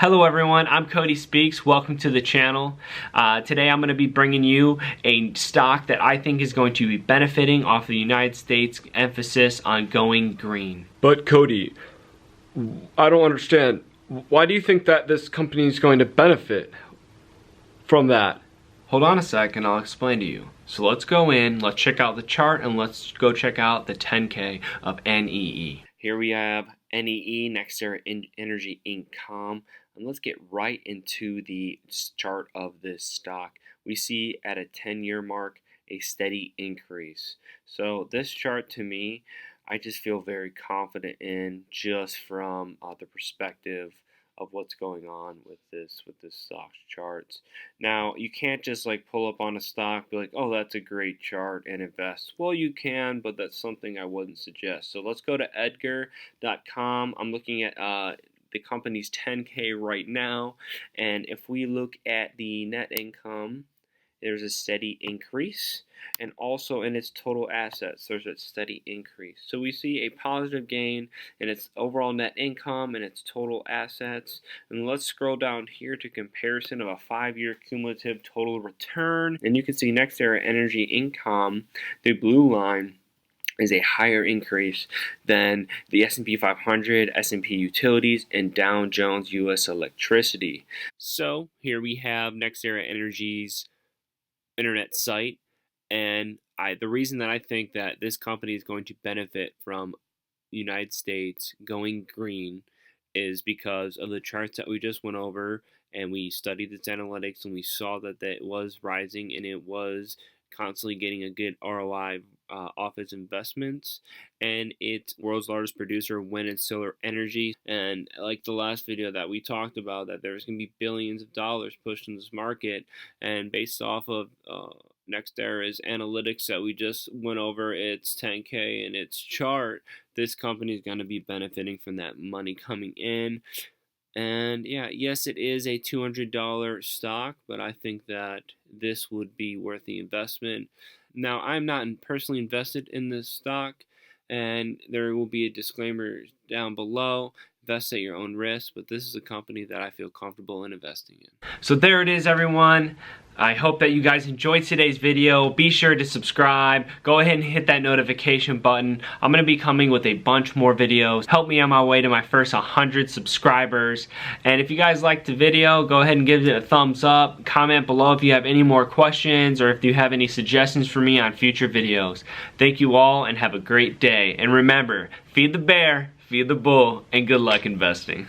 Hello everyone, I'm Cotey Speaks. Welcome to the channel. Today I'm going to be bringing you a stock that I think is going to be benefiting off the United States emphasis on going green. But Cotey, I don't understand. Why do you think that this company is going to benefit from that? Hold on a second, I'll explain to you. So let's go in, let's check out the chart, and let's go check out the 10K of NEE. Here we have NEE, NextEra Energy Income. And let's get right into the chart of this stock. We see at a 10-year mark a steady increase. So this chart, to me, I just feel very confident in, just from the perspective of what's going on with this stock charts. Now, you can't just like pull up on a stock, be like, oh, that's a great chart, and invest. Well, you can, but that's something I wouldn't suggest. So let's go to edgar.com. I'm looking at the company's 10K right now, and if we look at the net income, there's a steady increase, and also in its total assets there's a steady increase. So we see a positive gain in its overall net income and its total assets. And let's scroll down here to comparison of a 5-year cumulative total return, and you can see NextEra Energy Income, the blue line, is a higher increase than the S&P 500, S&P Utilities, and Dow Jones U.S. Electricity. So here we have NextEra Energy's internet site, and the reason that I think that this company is going to benefit from the United States going green is because of the charts that we just went over, and we studied its analytics, and we saw that it was rising and it was constantly getting a good ROI off its investments, and it's world's largest producer of wind and solar energy. And like the last video that we talked about, that there's going to be billions of dollars pushed in this market, and based off of NextEra's analytics that we just went over, its 10K and its chart, this company is going to be benefiting from that money coming in. And yeah, yes, it is a $200 stock, but I think that this would be worth the investment. Now, I'm not personally invested in this stock, and there will be a disclaimer down below. Invest at your own risk, but this is a company that I feel comfortable in investing in. So there it is, everyone. I hope that you guys enjoyed today's video. Be sure to subscribe. Go ahead and hit that notification button. I'm going to be coming with a bunch more videos. Help me on my way to my first 100 subscribers. And if you guys liked the video, go ahead and give it a thumbs up. Comment below if you have any more questions or if you have any suggestions for me on future videos. Thank you all and have a great day. And remember, feed the bear, feed the bull, and good luck investing.